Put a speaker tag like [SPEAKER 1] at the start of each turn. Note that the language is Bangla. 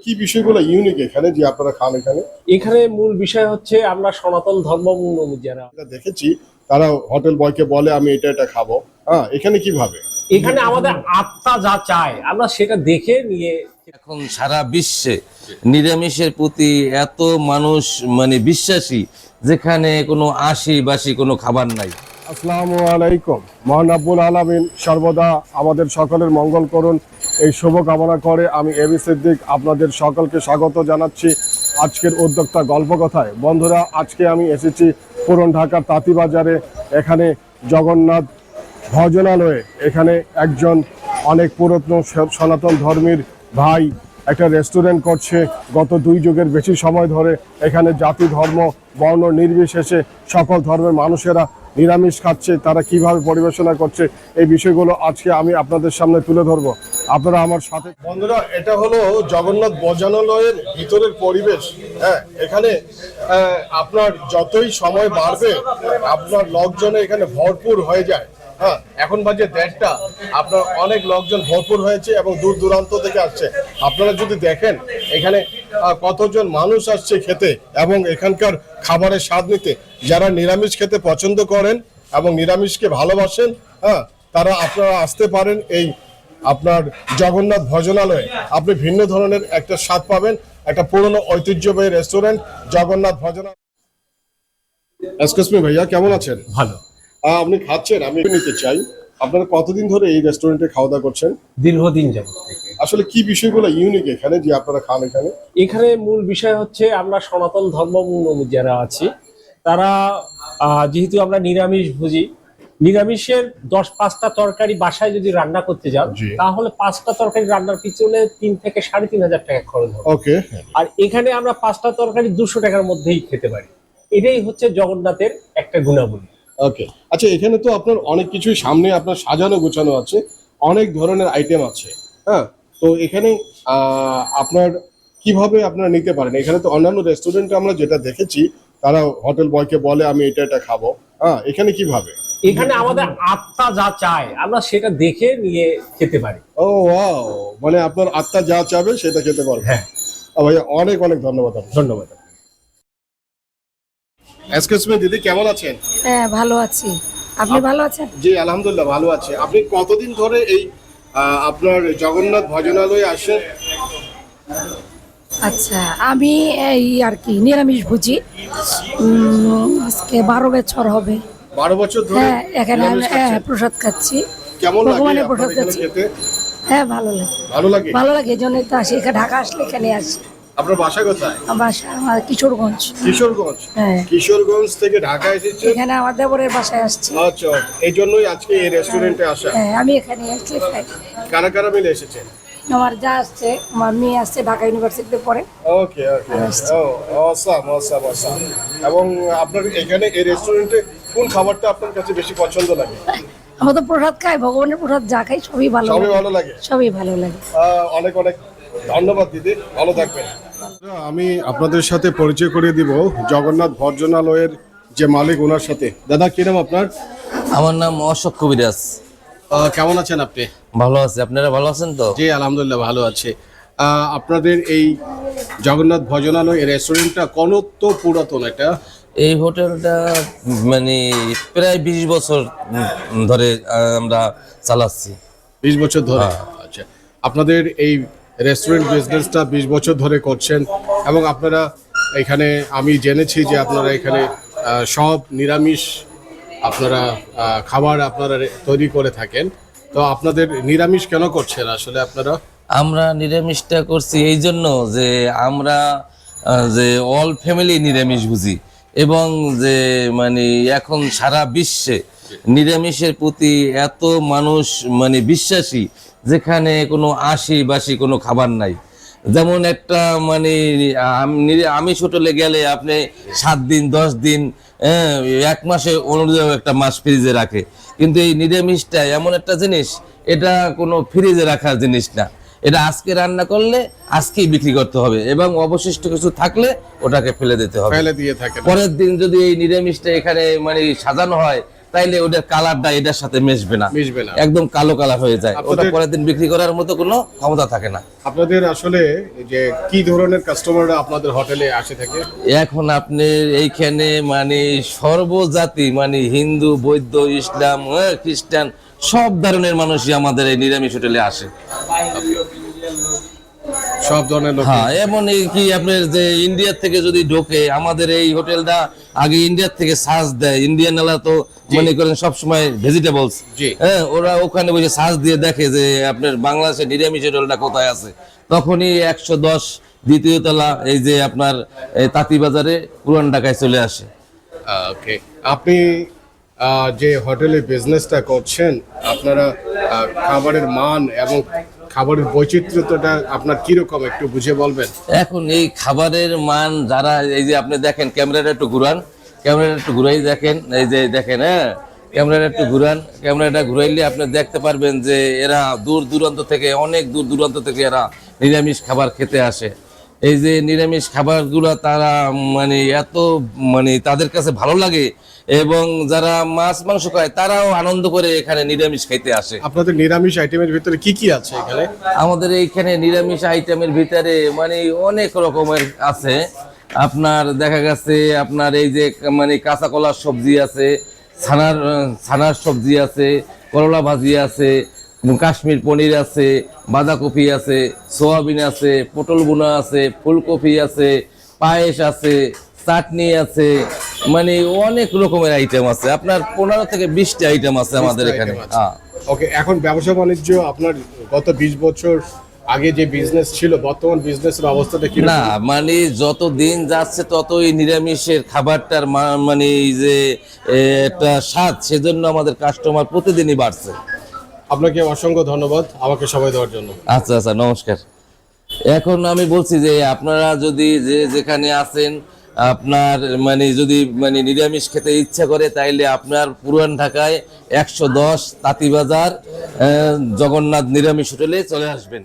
[SPEAKER 1] কি বিষয়গুলো ইউনিক এখানে যে আপনারা খান এখানে?
[SPEAKER 2] এখানে মূল বিষয় হচ্ছে আমরা সনাতন ধর্মাবলম্বী যারা
[SPEAKER 1] এটা দেখেছি তারা হোটেল বয়কে বলে আমি এটা খাবো। হ্যাঁ, এখানে কিভাবে?
[SPEAKER 2] এখানে আমাদের আত্মা যা চায় আমরা সেটা দেখে নিয়ে
[SPEAKER 3] এখন সারা বিশ্বে নিরামিষের প্রতি এত মানুষ বিশ্বাসী, যেখানে কোনো আশি বাসি কোনো খাবার নাই।
[SPEAKER 1] আসসালামু আলাইকুম। মহান রাব্বুল আলামিন সর্বদা আমাদের সকলের মঙ্গল করুন, এই শুভ কামনা করে আমি এবি সিদ্দিক আপনাদের সকলকে স্বাগত জানাচ্ছি আজকের উদ্যোক্তা গল্প কথায়। বন্ধুরা, আজকে আমি এসেছি পুরান ঢাকার তাঁতিবাজারে। এখানে জগন্নাথ ভজনালয়ে এখানে একজন অনেক পুরাতন সনাতন ধর্মের ভাই একটা রেস্টুরেন্ট করছে গত 2 যুগের বেশি সময় ধরে। এখানে জাতি ধর্ম বর্ণ নির্বিশেষে সকল ধর্মের মানুষেরা নিরামিষ খাচ্ছে, তারা কিভাবে পরিবেশনা করছে এই বিষয়গুলো আজকে আমি আপনাদের সামনে তুলে ধরবো, আপনারা আমার সাথে। বন্ধুরা, এটা হলো জগন্নাথ ভজনালয়ের ভিতরের পরিবেশ। হ্যাঁ, এখানে আপনার যতই সময় বাড়বে আপনার লোকজনে এখানে ভরপুর হয়ে যায়। হ্যাঁ, এখন বাজে 1:30টা, আপনার অনেক লোকজন ভরপুর হয়েছে এবং দূর দূরান্ত থেকে আসছে। আপনারা যদি দেখেন এখানে কতজন মানুষ আসছে খেতে এবং এখানকার খাবারের স্বাদ নিতে। যারা নিরামিষ খেতে পছন্দ করেন এবং নিরামিষকে ভালোবাসেন, হ্যাঁ, তারা আপনারা আসতে পারেন এই আপনার জগন্নাথ ভজনালয়ে। আপনি ভিন্ন ধরনের একটা স্বাদ পাবেন। একটা পুরনো ঐতিহ্যবাহী রেস্টুরেন্ট জগন্নাথ ভজনালয়। এক্সকিউজ মি ভাইয়া, কেমন আছেন?
[SPEAKER 2] ভালো।
[SPEAKER 1] আপনি খাচ্ছেন, আমি নিতে চাই আপনারা কতদিন ধরে এই রেস্টুরেন্টে খাওয়া দাওয়া করছেন?
[SPEAKER 2] দীর্ঘদিন যাবত থেকে।
[SPEAKER 1] আসলে কি বিষয়গুলো ইউনিক এখানে যে আপনারা খান এখানে?
[SPEAKER 2] এখানে মূল বিষয় হচ্ছে আমরা সনাতন ধর্মাবলম্বী যারা আছি তারা যেহেতু আমরা নিরামিষ ভুজি, নিরামিষের 10-5টা তরকারি বাসায় যদি রান্না করতে যান তাহলে 5টা তরকারি রান্নার পিছনে 3 থেকে 3,500 টাকা খরচ হবে।
[SPEAKER 1] ওকে।
[SPEAKER 2] আর এখানে আমরা 5টা তরকারি 200 টাকার মধ্যেই খেতে পারি। এটাই হচ্ছে জগন্নাথের একটা গুণাবলী।
[SPEAKER 1] ওকে, আচ্ছা, এখানে তো আপনার অনেক কিছুই সামনে আপনার সাজানো গোছানো আছে, অনেক ধরনের আইটেম আছে। হ্যাঁ, তো এখানে আপনার কিভাবে আপনারা নিতে পারেন? এখানে তো অন্যান্য রেস্টুরেন্টে আমরা যেটা দেখেছি তারা হোটেল বয়কে বলে আমি এটা খাবো। হ্যাঁ, এখানে কিভাবে?
[SPEAKER 2] এখানে আমাদের আত্মা যা চায় আমরা সেটা দেখে নিয়ে খেতে পারি।
[SPEAKER 1] ও ওয়াও, মানে আপনার আত্মা যা চাবে সেটা খেতে পারবে।
[SPEAKER 2] হ্যাঁ
[SPEAKER 1] ভাইয়া, অনেক অনেক ধন্যবাদ।
[SPEAKER 2] ধন্যবাদ।
[SPEAKER 1] এক্সকিউজ মি দিদি, কেমন আছেন?
[SPEAKER 4] হ্যাঁ, ভালো আছি। আপনি ভালো আছেন?
[SPEAKER 1] জি আলহামদুলিল্লাহ ভালো আছি। আপনি কতদিন ধরে এই আপনার জগন্নাথ ভজনালয়ে আসেন?
[SPEAKER 4] আচ্ছা, আমি এই আর কি নিরামিষ ভুজি। আজকে 12 বছর হবে।
[SPEAKER 1] 12 বছর ধরে?
[SPEAKER 4] হ্যাঁ, এখানে
[SPEAKER 1] নিরামিষ খাচ্ছেন?
[SPEAKER 4] প্রসাদ খাচ্ছি।
[SPEAKER 1] কেমন লাগে
[SPEAKER 4] ভগবানের
[SPEAKER 1] আপনার
[SPEAKER 4] প্রসাদ
[SPEAKER 1] এখানে
[SPEAKER 4] খাচ্ছি।
[SPEAKER 1] খেতে?
[SPEAKER 4] হ্যাঁ, ভালো লাগে।
[SPEAKER 1] ভালো লাগে?
[SPEAKER 4] ভালো লাগে, এই জন্যই তো আসি। এখানে ঢাকা আসলে এখানে আসি।
[SPEAKER 1] আপনার বাসা কোথায়?
[SPEAKER 4] আমার বাসা আমার কিশোরগঞ্জ।
[SPEAKER 1] কিশোরগঞ্জ?
[SPEAKER 4] হ্যাঁ।
[SPEAKER 1] কিশোরগঞ্জ থেকে ঢাকা এসেছে?
[SPEAKER 4] এখানে আমার দেবরের বাসায় আসছি।
[SPEAKER 1] আচ্ছা, এই জন্যই আজকে এই রেস্টুরেন্টে আসা।
[SPEAKER 4] হ্যাঁ, আমি এখানে আসলে খাই।
[SPEAKER 1] কারা কারা মিলে এসেছেন?
[SPEAKER 4] আমার যা আসছে, আমার মেয়ে আসছে ঢাকা ইউনিভার্সিটিতে পড়ে।
[SPEAKER 1] ওকে ওকে, অসাম অসাম অসাম। এবং আপনার এখানে এই রেস্টুরেন্টে কোন খাবারটা আপনার কাছে বেশি পছন্দ লাগে?
[SPEAKER 4] আমরা তো প্রসাদ খাই, ভগবানের প্রসাদ যা খাই সবই ভালো
[SPEAKER 1] সবই
[SPEAKER 4] লাগে।
[SPEAKER 1] ভালো লাগে?
[SPEAKER 4] সবই ভালো লাগে।
[SPEAKER 1] অনেক অনেক ধন্যবাদ দিদি, ভালো থাকবেন। আমি আপনাদের সাথে পরিচয় করিয়ে দিব জগন্নাথ ভজনালয়ের যে মালিক, ওনার সাথে। দাদা, কি নাম আপনার?
[SPEAKER 3] আমার নাম অশোক কবিরাজ।
[SPEAKER 1] কেমন আছেন আপনি?
[SPEAKER 3] ভালো আছে, আপনারা ভালো আছেন তো?
[SPEAKER 1] জি আলহামদুলিল্লাহ ভালো আছে। আপনাদের এই জগন্নাথ ভজনালয় রেস্টুরেন্টটা কত পুরাতন? এটা
[SPEAKER 3] এই হোটেলটা প্রায় 20 বছর ধরে আমরা চালাচ্ছি।
[SPEAKER 1] 20 বছর ধরে? আচ্ছা, আপনাদের এই রেস্টুরেন্ট বিজনেসটা 20 বছর ধরে করছেন এবং আপনারা এখানে, আমি জেনেছি যে আপনারা এখানে সব নিরামিষ আপনারা খাবার আপনারা তৈরি করে থাকেন। তো আপনাদের নিরামিষ কেন করছেন আসলে আপনারা?
[SPEAKER 3] আমরা নিরামিষটা করছি এই জন্য যে আমরা যে অল ফ্যামিলি নিরামিষ বুঝি, এবং যে এখন সারা বিশ্বে নিরামিষের প্রতি এত মানুষ বিশ্বাসী, যেখানে কোনো আশি বাসি কোনো খাবার নাই। যেমন একটা আমিষ হোটেলে গেলে আপনি 7 দিন 10 দিন 1 মাসে অনুযায়ী একটা মাস ফ্রিজে রাখে, কিন্তু এই নিরামিষটা এমন একটা জিনিস, এটা কোনো ফ্রিজে রাখার জিনিস না। এটা আজকে রান্না করলে আজকেই বিক্রি করতে হবে এবং অবশিষ্ট কিছু থাকলে ওটাকে ফেলে দিতে হবে।
[SPEAKER 1] ফেলে দিয়ে থাকে,
[SPEAKER 3] পরের দিন যদি এই নিরামিষটা এখানে সাজানো হয় তাইলে ওটার কালারটা এটার সাথে মিশবে না,
[SPEAKER 1] মিশবে না।
[SPEAKER 3] একদম কালো কালার হয়ে যায়, ওটা
[SPEAKER 1] আপনাদের-
[SPEAKER 3] পরের দিন বিক্রি করার মতো কোনো ক্ষমতা থাকে না।
[SPEAKER 1] আপনাদের আসলে যে কি ধরনের কাস্টমাররা আপনাদের হোটেলে আসে থাকে?
[SPEAKER 3] এখন আপনি এইখানে মানে সর্বজাতি মানে হিন্দু, বৌদ্ধ, ইসলাম, খ্রিস্টান সব ধরনের মানুষই আমাদের এই নিরামিষ হোটেলে আসে।
[SPEAKER 1] সব ধরনের লোক?
[SPEAKER 3] হ্যাঁ, এমন কি আপনার যে ইন্ডিয়া থেকে যদি ঢোকে আমাদের এই হোটেলটা আগে ইন্ডিয়ার থেকে সার্চ দেয়, ইন্ডিয়ানরা তো মনে করেন সবসময় ভেজিটেবলস,
[SPEAKER 1] জি।
[SPEAKER 3] হ্যাঁ, ওরা ওখানে বসে সার্চ দিয়ে দেখে যে আপনার বাংলাদেশের নিরামিষ হোটেলটা কোথায় আছে, তখনই 110 দ্বিতীয় তলা এই যে আপনার তাঁতিবাজারে পুরান ঢাকায় চলে আসে।
[SPEAKER 1] ওকে, আপনি যে হোটেলে বিজনেসটা করছেন, আপনারা খাবারের মান এবং খাবারের বৈচিত্র্যটা আপনার কিরকম একটু বুঝে বলবেন?
[SPEAKER 3] এখন এই খাবারের মান যারা এই যে আপনি দেখেন, ক্যামেরাটা একটু ঘুরাই দেখেন, এই যে দেখেন, হ্যাঁ, ক্যামেরাটা একটু ঘুরান, ক্যামেরাটা ঘুরাইলে আপনি দেখতে পারবেন যে এরা দূর দূরান্ত থেকে, অনেক দূর দূরান্ত থেকে এরা নিরামিষ খাবার খেতে আসে। এই যে নিরামিষ খাবারগুলো তারা মানে এত মানে তাদের কাছে ভালো লাগে, এবং যারা মাছ মাংস খায় তারাও আনন্দ করে এখানে নিরামিষ খাইতে আসে।
[SPEAKER 1] আপনাদের নিরামিষ আইটেমের ভিতরে কি কি আছে এখানে?
[SPEAKER 3] আমাদের এইখানে নিরামিষ আইটেমের ভিতরে মানে অনেক রকমের আছে। আপনার দেখা গেছে আপনার এই যে মানে কাঁচা কলার সবজি আছে, ছানার সবজি আছে, করলা ভাজি আছে, কাশ্মীর পনির আছে, বাঁধাকপি আছে, সোয়াবিন আছে, পটল বোনা আছে, ফুলকপি আছে, পায়েস আছে, চাটনি আছে, মানে অনেক রকমের আইটেম আছে। আপনার 15 থেকে 20টা আইটেম আছে আমাদের এখানে। হ্যাঁ।
[SPEAKER 1] ওকে, এখন ব্যবসা বাণিজ্য আপনার গত 20 বছর আগে যে বিজনেস ছিল, বর্তমান বিজনেসের অবস্থাটা কি?
[SPEAKER 3] না মানে যত দিন যাচ্ছে ততই নিরামিষের খাবারটার মানে এই যে একটা স্বাদ, সেজন্য আমাদের কাস্টমার প্রতিদিনই বাড়ছে।
[SPEAKER 1] আপনাকে অসংখ্য ধন্যবাদ আমাকে সময় দেওয়ার জন্য।
[SPEAKER 3] আচ্ছা আচ্ছা, নমস্কার। এখন আমি বলছি যে আপনারা যদি যে যেখানে আছেন, আপনার মানে যদি মানে নিরামিষ খেতে ইচ্ছা করে, তাইলে আপনার পুরান ঢাকায় 110 তাঁতিবাজার জগন্নাথ নিরামিষ হোটেলে চলে আসবেন।